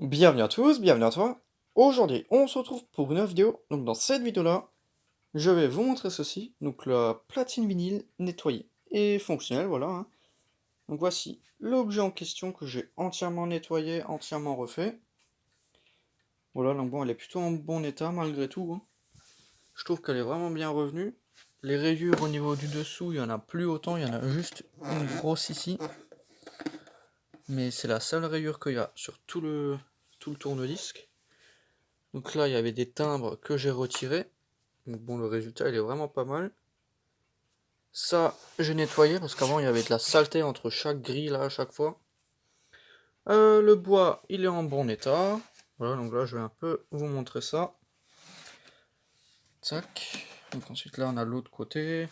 Bienvenue à tous, bienvenue à toi. Aujourd'hui, on se retrouve pour une nouvelle vidéo. Donc dans cette vidéo-là, je vais vous montrer ceci. Donc la platine vinyle nettoyée et fonctionnelle, voilà, hein. Donc voici l'objet en question que j'ai entièrement nettoyé, entièrement refait. Voilà, donc bon, elle est plutôt en bon état malgré tout, hein. Je trouve qu'elle est vraiment bien revenue. Les rayures au niveau du dessous, il n'y en a plus autant, il y en a juste une grosse ici. Mais c'est la seule rayure qu'il y a sur tout le tourne-disque. Donc là, il y avait des timbres que j'ai retirés. Donc bon, le résultat, il est vraiment pas mal. Ça, j'ai nettoyé parce qu'avant, il y avait de la saleté entre chaque grille, là, à chaque fois. Le bois, il est en bon état. Voilà, donc là, je vais un peu vous montrer ça. Tac. Donc ensuite, là, on a l'autre côté.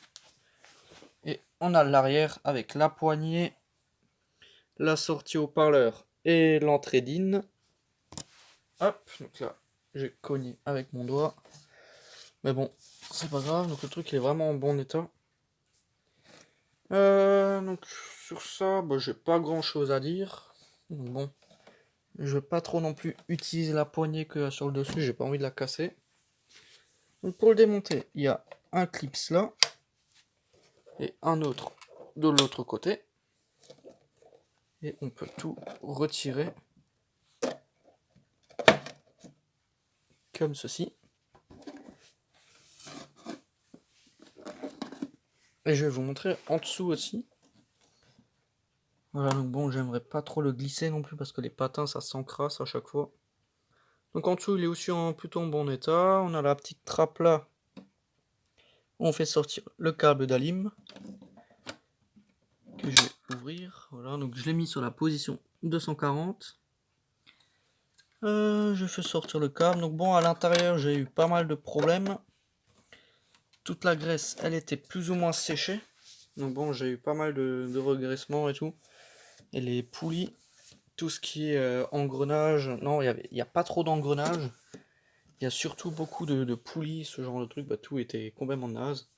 Et on a l'arrière avec la poignée, la sortie haut-parleur et l'entrée d'in. Hop, donc là, j'ai cogné avec mon doigt. Mais bon, c'est pas grave, donc le truc il est vraiment en bon état. Donc sur ça, bah, j'ai pas grand chose à dire. Bon, je vais pas trop non plus utiliser la poignée qu'il y a sur le dessus, j'ai pas envie de la casser. Donc pour le démonter, il y a un clip là et un autre de l'autre côté. Et on peut tout retirer comme ceci. Et je vais vous montrer en dessous aussi. Voilà, donc bon, j'aimerais pas trop le glisser non plus parce que les patins ça s'encrasse à chaque fois. Donc en dessous, il est aussi plutôt en bon état. On a la petite trappe là. On fait sortir le câble d'alim que je vais ouvrir. Voilà, donc je l'ai mis sur la position 240. Je fais sortir le câble. Donc bon, à l'intérieur, j'ai eu pas mal de problèmes. Toute la graisse, elle était plus ou moins séchée. Donc bon, j'ai eu pas mal de regraissements et tout. Et les poulies, tout ce qui est engrenage, non, il n'y a pas trop d'engrenage. Il y a surtout beaucoup de poulies, ce genre de truc. Bah, tout était complètement naze.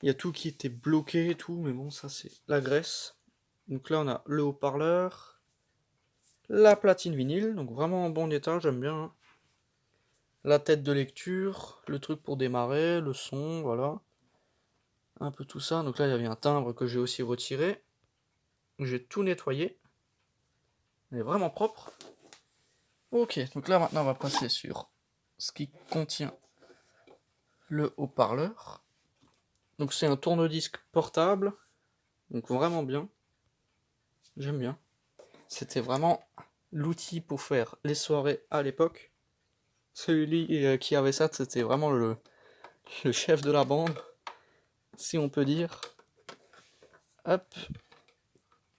Il y a tout qui était bloqué et tout, mais bon, ça c'est la graisse. Donc là, on a le haut-parleur, la platine vinyle, donc vraiment en bon état, j'aime bien, hein. La tête de lecture, le truc pour démarrer, le son, voilà. Un peu tout ça. Donc là, il y avait un timbre que j'ai aussi retiré. J'ai tout nettoyé. Il est vraiment propre. Ok, donc là maintenant, on va passer sur ce qui contient le haut-parleur. Donc c'est un tourne-disque portable. Donc vraiment bien. J'aime bien. C'était vraiment l'outil pour faire les soirées à l'époque. Celui qui avait ça, c'était vraiment le chef de la bande, si on peut dire. Hop.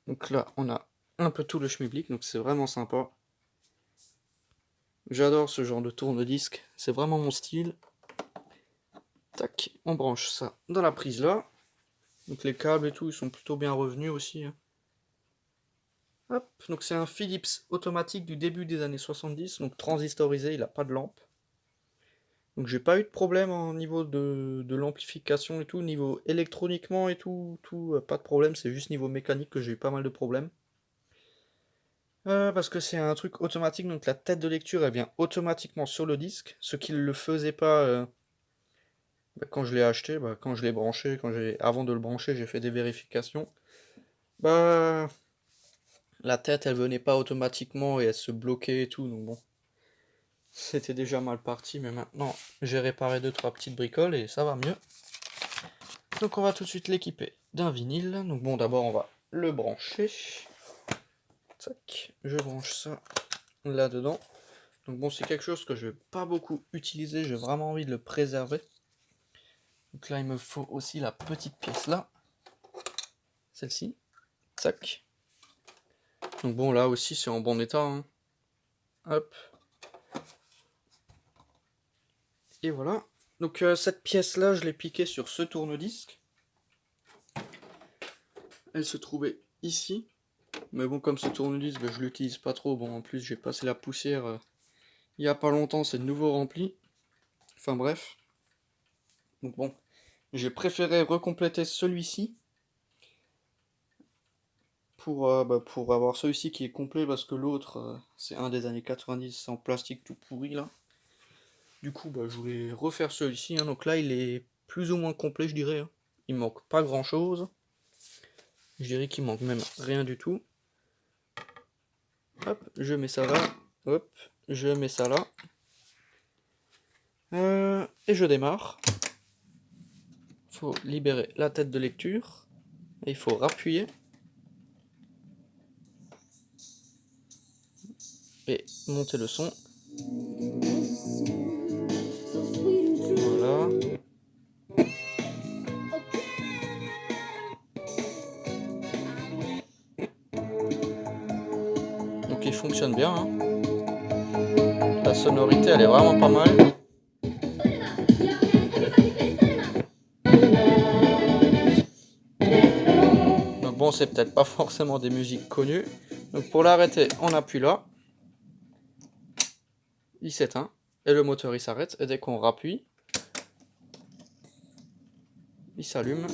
Donc là, on a un peu tout le schmilblick, donc c'est vraiment sympa. J'adore ce genre de tourne-disque, c'est vraiment mon style. Tac, on branche ça dans la prise là. Donc les câbles et tout, ils sont plutôt bien revenus aussi, hein. Hop, donc c'est un Philips automatique du début des années 70, donc transistorisé, il n'a pas de lampe. Donc j'ai pas eu de problème au niveau de l'amplification et tout, niveau électroniquement et tout, pas de problème, c'est juste niveau mécanique que j'ai eu pas mal de problèmes. Parce que c'est un truc automatique, donc la tête de lecture elle vient automatiquement sur le disque, ce qui ne le faisait pas quand je l'ai acheté, quand je l'ai branché, avant de le brancher j'ai fait des vérifications. Bah la tête elle venait pas automatiquement et elle se bloquait et tout, donc bon. C'était déjà mal parti, mais maintenant j'ai réparé 2-3 petites bricoles et ça va mieux. Donc on va tout de suite l'équiper d'un vinyle. Donc bon, d'abord on va le brancher. Tac, je branche ça là-dedans. Donc bon, c'est quelque chose que je vais pas beaucoup utiliser, j'ai vraiment envie de le préserver. Donc là, il me faut aussi la petite pièce là. Celle-ci. Tac. Donc bon, là aussi c'est en bon état, hein. Hop. Et voilà. Donc cette pièce là, je l'ai piquée sur ce tourne-disque. Elle se trouvait ici. Mais bon, comme ce tourne-disque, je l'utilise pas trop. Bon, en plus, j'ai passé la poussière il y a pas longtemps, c'est de nouveau rempli. Enfin bref. Donc bon, j'ai préféré recompléter celui-ci pour avoir celui-ci qui est complet, parce que l'autre, c'est un des années 90, c'est en plastique tout pourri là. Du coup, je voulais refaire celui-ci, hein. Donc là, il est plus ou moins complet, je dirais, hein. Il manque pas grand-chose. Je dirais qu'il manque même rien du tout. Hop, je mets ça là. Hop, je mets ça là. Et je démarre. Il faut libérer la tête de lecture. Et il faut rappuyer. Et monter le son. Voilà. Donc il fonctionne bien, hein. La sonorité elle est vraiment pas mal. Donc bon, c'est peut-être pas forcément des musiques connues. Donc pour l'arrêter, on appuie là. Il s'éteint. Et le moteur il s'arrête. Et dès qu'on rappuie, il s'allume.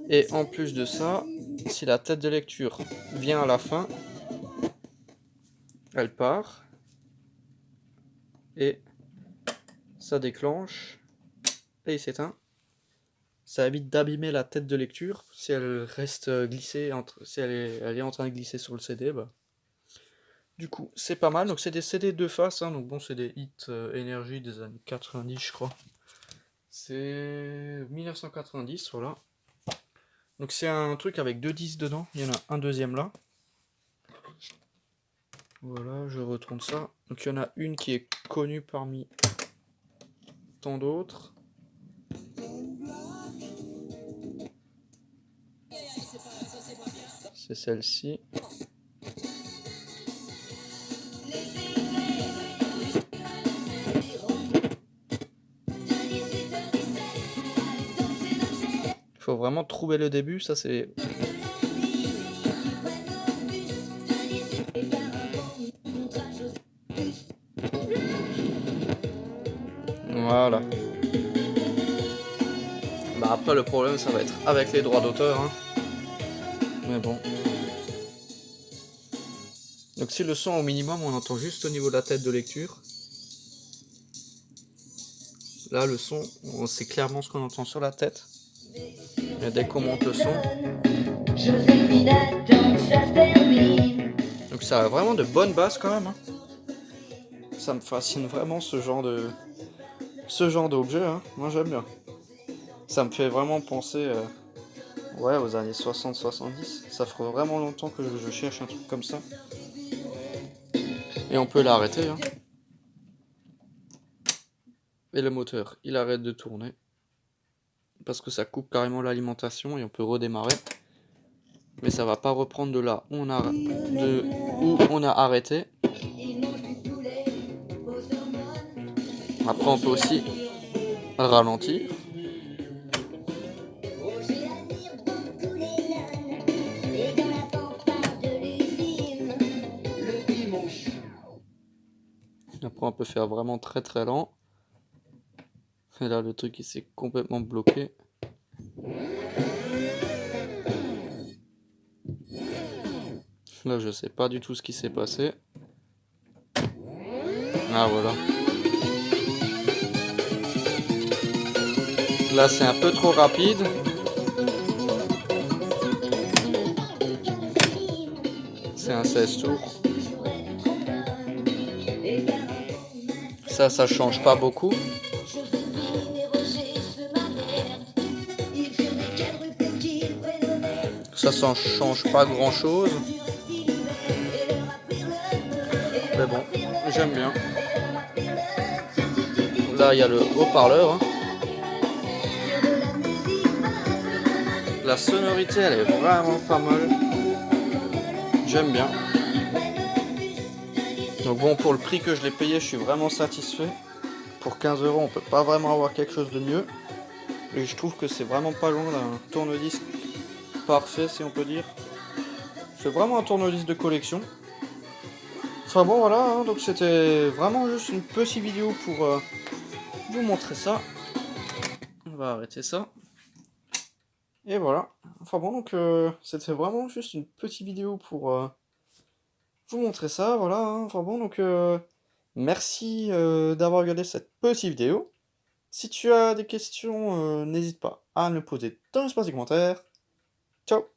Et en plus de ça, si la tête de lecture vient à la fin, elle part. Et ça déclenche. Et il s'éteint. Ça évite d'abîmer la tête de lecture. Si elle reste glissée, si elle est en train de glisser sur le CD, du coup, c'est pas mal. Donc c'est des CD de face, hein. Donc bon, c'est des hits énergie des années 90, je crois. C'est 1990, voilà. Donc c'est un truc avec 2 disques dedans. Il y en a un deuxième là. Voilà, je retourne ça. Donc il y en a une qui est connue parmi tant d'autres. C'est celle-ci. Il faut vraiment trouver le début, ça c'est... Voilà. Après le problème ça va être avec les droits d'auteur, hein. Mais bon. Donc si le son au minimum, on entend juste au niveau de la tête de lecture. Là le son, c'est clairement ce qu'on entend sur la tête. Et dès qu'on monte le son... Donc ça a vraiment de bonnes basses quand même, hein. Ça me fascine vraiment ce genre d'objet, hein. Moi j'aime bien. Ça me fait vraiment penser aux années 60-70. Ça ferait vraiment longtemps que je cherche un truc comme ça. Et on peut l'arrêter, hein. Et le moteur, il arrête de tourner. Parce que ça coupe carrément l'alimentation et on peut redémarrer. Mais ça va pas reprendre de là où on a arrêté. Après on peut aussi ralentir. Après on peut faire vraiment très très lent. Et là le truc il s'est complètement bloqué. Là je sais pas du tout ce qui s'est passé. Ah voilà. Là c'est un peu trop rapide. C'est un 16 tours. Ça change pas beaucoup. Ça change pas grand chose. Mais bon, j'aime bien. Là il y a le haut-parleur, hein. La sonorité elle est vraiment pas mal. J'aime bien. Donc bon, pour le prix que je l'ai payé, je suis vraiment satisfait. Pour 15 € on peut pas vraiment avoir quelque chose de mieux. Et je trouve que c'est vraiment pas loin d'un tourne-disque parfait, si on peut dire. C'est vraiment un tourne-disque de collection. Enfin bon voilà, hein, donc c'était vraiment juste une petite vidéo pour vous montrer ça. On va arrêter ça. Et voilà. Enfin bon, donc c'était vraiment juste une petite vidéo pour vous montrer ça, voilà, hein. Enfin bon, donc merci d'avoir regardé cette petite vidéo. Si tu as des questions, n'hésite pas à me poser dans l'espace des commentaires. Ciao!